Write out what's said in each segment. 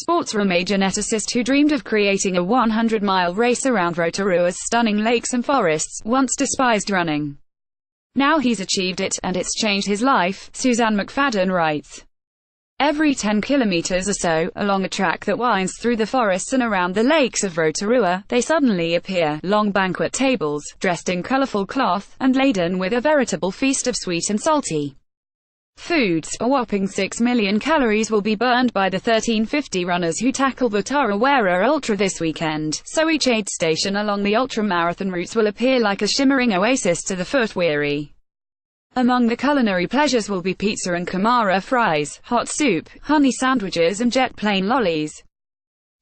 sportsroom, a geneticist who dreamed of creating a 100-mile race around Rotorua's stunning lakes and forests, once despised running. Now he's achieved it, and it's changed his life, Suzanne McFadden writes. Every 10 kilometers or so, along a track that winds through the forests and around the lakes of Rotorua, they suddenly appear, long banquet tables, dressed in colourful cloth, and laden with a veritable feast of sweet and salty foods. A whopping 6 million calories will be burned by the 1350 runners who tackle the Tarawera Ultra this weekend, so each aid station along the ultramarathon routes will appear like a shimmering oasis to the foot-weary. Among the culinary pleasures will be pizza and kumara fries, hot soup, honey sandwiches and jet plane lollies.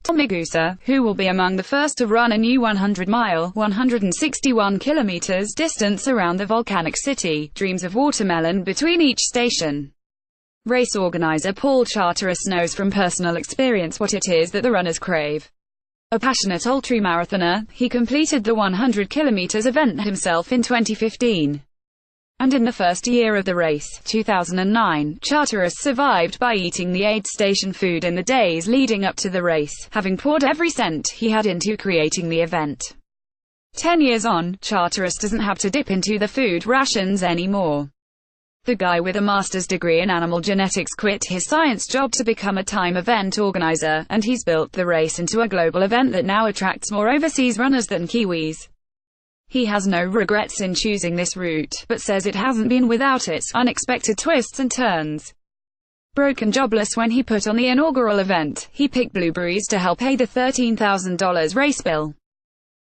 Tom Igusa, who will be among the first to run a new 100-mile, 161 kilometers distance around the volcanic city, dreams of watermelon between each station. Race organizer Paul Charteris knows from personal experience what it is that the runners crave. A passionate ultramarathoner, he completed the 100 kilometers event himself in 2015. And in the first year of the race, 2009, Charteris survived by eating the aid station food in the days leading up to the race, having poured every cent he had into creating the event. 10 years on, Charteris doesn't have to dip into the food rations anymore. The guy with a master's degree in animal genetics quit his science job to become a time event organizer, and he's built the race into a global event that now attracts more overseas runners than Kiwis. He has no regrets in choosing this route, but says it hasn't been without its unexpected twists and turns. Broke and jobless when he put on the inaugural event, he picked blueberries to help pay the $13,000 race bill.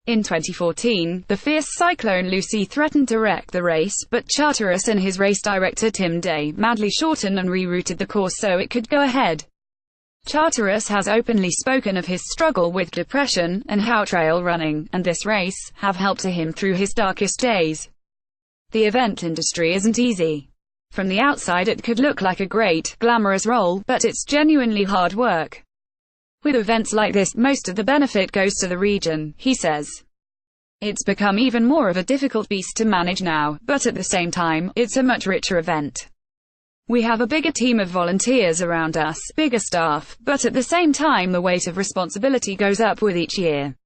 In 2014, the fierce cyclone Lucy threatened to wreck the race, but Charteris and his race director Tim Day madly shortened and rerouted the course so it could go ahead. Charteris has openly spoken of his struggle with depression, and how trail running, and this race, have helped him through his darkest days. The event industry isn't easy. From the outside it could look like a great, glamorous role, but it's genuinely hard work. With events like this, most of the benefit goes to the region, he says. It's become even more of a difficult beast to manage now, but at the same time, it's a much richer event. We have a bigger team of volunteers around us, bigger staff, but at the same time the weight of responsibility goes up with each year.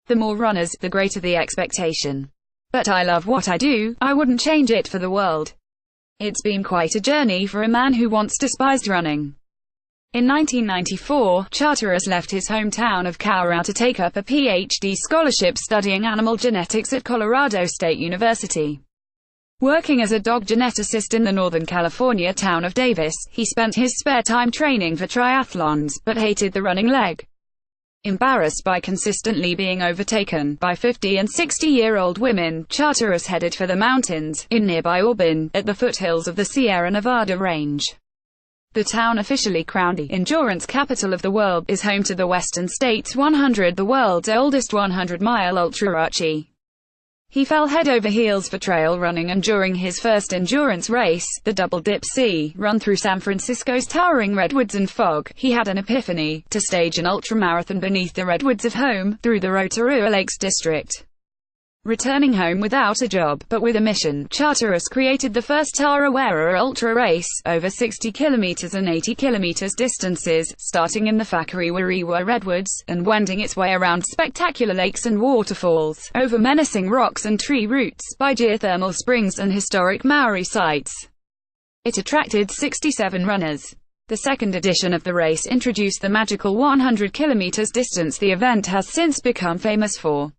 The more runners, the greater the expectation. But I love what I do, I wouldn't change it for the world. It's been quite a journey for a man who once despised running. In 1994, Charteris left his hometown of Tarawera to take up a PhD scholarship studying animal genetics at Colorado State University. Working as a dog geneticist in the Northern California town of Davis, he spent his spare time training for triathlons, but hated the running leg. Embarrassed by consistently being overtaken by 50- and 60-year-old women, Charteris headed for the mountains, in nearby Auburn, at the foothills of the Sierra Nevada range. The town, officially crowned the endurance capital of the world, is home to the Western States 100, the world's oldest 100-mile ultra. He fell head over heels for trail running, and during his first endurance race, the Double Dip Sea, run through San Francisco's towering redwoods and fog, he had an epiphany, to stage an ultramarathon beneath the redwoods of home, through the Rotorua Lakes district. Returning home without a job, but with a mission, Charteris created the first Tarawera Ultra race, over 60 kilometers and 80 kilometers distances, starting in the Whakarewa redwoods, and wending its way around spectacular lakes and waterfalls, over menacing rocks and tree roots, by geothermal springs and historic Maori sites. It attracted 67 runners. The second edition of the race introduced the magical 100 kilometers distance the event has since become famous for.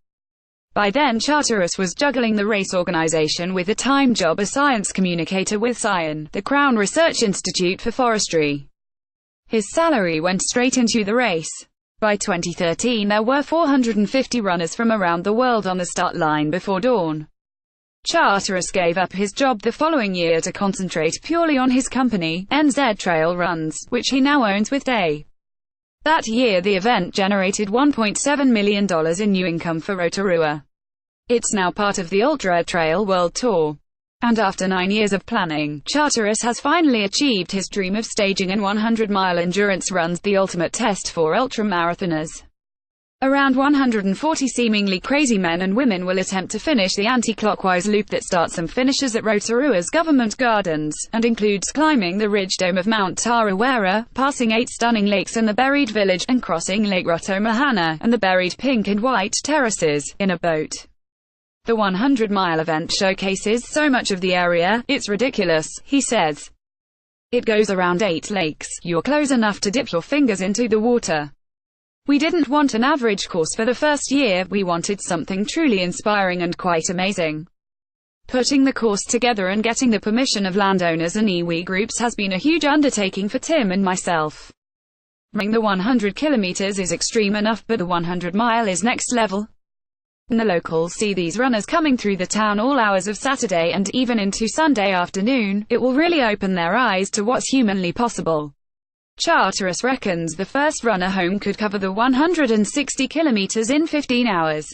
By then Charteris was juggling the race organization with a time job as science communicator with SCIEN, the Crown Research Institute for Forestry. His salary went straight into the race. By 2013 there were 450 runners from around the world on the start line before dawn. Charteris gave up his job the following year to concentrate purely on his company, NZ Trail Runs, which he now owns with Day. That year the event generated $1.7 million in new income for Rotorua. It's now part of the Ultra Trail World Tour. And after 9 years of planning, Charteris has finally achieved his dream of staging an 100-mile endurance run, the ultimate test for ultramarathoners. Around 140 seemingly crazy men and women will attempt to finish the anti-clockwise loop that starts and finishes at Rotorua's government gardens, and includes climbing the ridge dome of Mount Tarawera, passing 8 stunning lakes and the buried village, and crossing Lake Rotomahana, and the buried pink and white terraces, in a boat. The 100-mile event showcases so much of the area, it's ridiculous, he says. It goes around 8 lakes, you're close enough to dip your fingers into the water. We didn't want an average course for the first year, we wanted something truly inspiring and quite amazing. Putting the course together and getting the permission of landowners and iwi groups has been a huge undertaking for Tim and myself. Running the 100 kilometers is extreme enough, but the 100-mile is next level. And the locals see these runners coming through the town all hours of Saturday and even into Sunday afternoon. It will really open their eyes to what's humanly possible. Charteris reckons the first runner home could cover the 160 kilometers in 15 hours.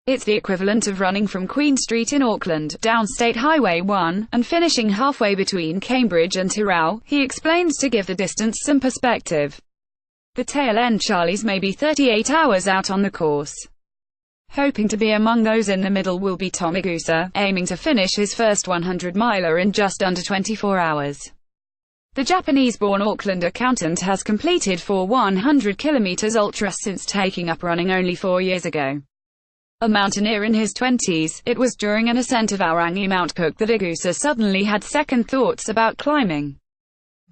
It's the equivalent of running from Queen Street in Auckland, down State Highway 1, and finishing halfway between Cambridge and Tarawera, he explains to give the distance some perspective. The tail end Charlies may be 38 hours out on the course. Hoping to be among those in the middle will be Tom Igusa, aiming to finish his first 100-miler in just under 24 hours. The Japanese-born Auckland accountant has completed 4 100 km ultras since taking up running only 4 years ago. A mountaineer in his 20s, it was during an ascent of Aorangi Mount Cook that Igusa suddenly had second thoughts about climbing.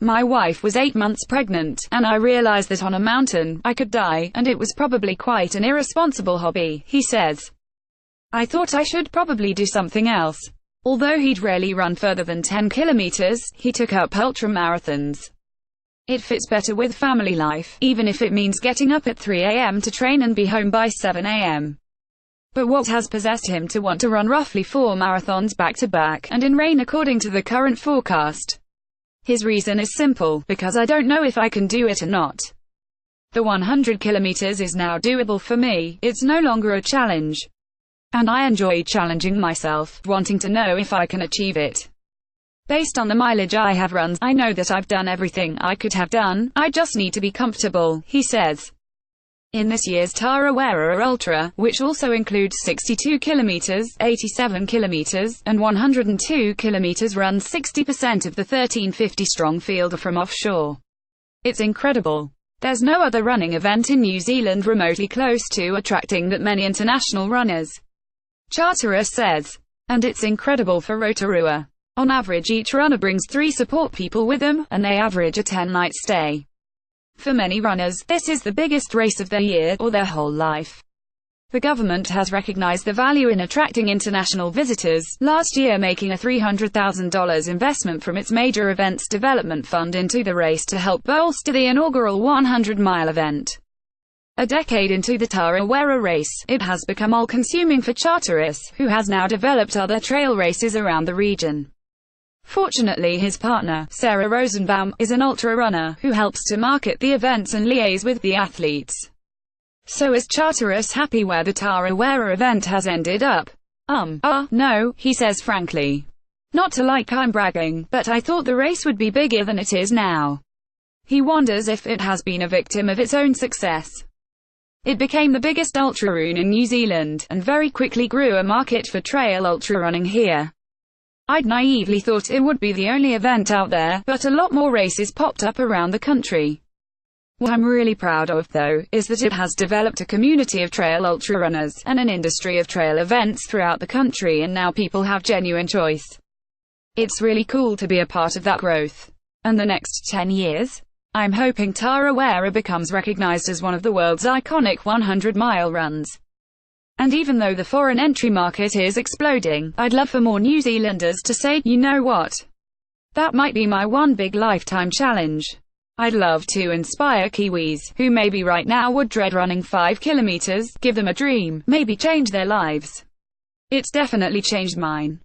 My wife was 8 months pregnant, and I realized that on a mountain, I could die, and it was probably quite an irresponsible hobby, he says. I thought I should probably do something else. Although he'd rarely run further than 10 kilometers, he took up ultramarathons. It fits better with family life, even if it means getting up at 3 a.m. to train and be home by 7 a.m. But what has possessed him to want to run roughly 4 marathons back-to-back, and in rain according to the current forecast? His reason is simple, because I don't know if I can do it or not. The 100 kilometers is now doable for me, it's no longer a challenge. And I enjoy challenging myself, wanting to know if I can achieve it. Based on the mileage I have run, I know that I've done everything I could have done, I just need to be comfortable, he says. In this year's Tarawera Ultra, which also includes 62 kilometers, 87 kilometers, and 102 kilometers, runs 60% of the 1350-strong field are from offshore. It's incredible. There's no other running event in New Zealand remotely close to attracting that many international runners. Charteris says. And it's incredible for Rotorua. On average each runner brings 3 support people with them, and they average a 10-night stay. For many runners, this is the biggest race of their year, or their whole life. The government has recognized the value in attracting international visitors, last year making a $300,000 investment from its major events development fund into the race to help bolster the inaugural 100-mile event. A decade into the Tarawera race, it has become all-consuming for Charteris, who has now developed other trail races around the region. Fortunately his partner, Sarah Rosenbaum, is an ultra-runner, who helps to market the events and liaise with the athletes. So is Charteris happy where the Tarawera event has ended up? No, he says frankly. Not to like I'm bragging, but I thought the race would be bigger than it is now. He wonders if it has been a victim of its own success. It became the biggest ultra-run in New Zealand, and very quickly grew a market for trail ultra running here. I'd naively thought it would be the only event out there, but a lot more races popped up around the country. What I'm really proud of, though, is that it has developed a community of trail ultra runners, and an industry of trail events throughout the country, and now people have genuine choice. It's really cool to be a part of that growth. And the next 10 years? I'm hoping Tarawera becomes recognized as one of the world's iconic 100-mile runs. And even though the foreign entry market is exploding, I'd love for more New Zealanders to say, you know what? That might be my one big lifetime challenge. I'd love to inspire Kiwis, who maybe right now would dread running 5 kilometers, give them a dream, maybe change their lives. It's definitely changed mine.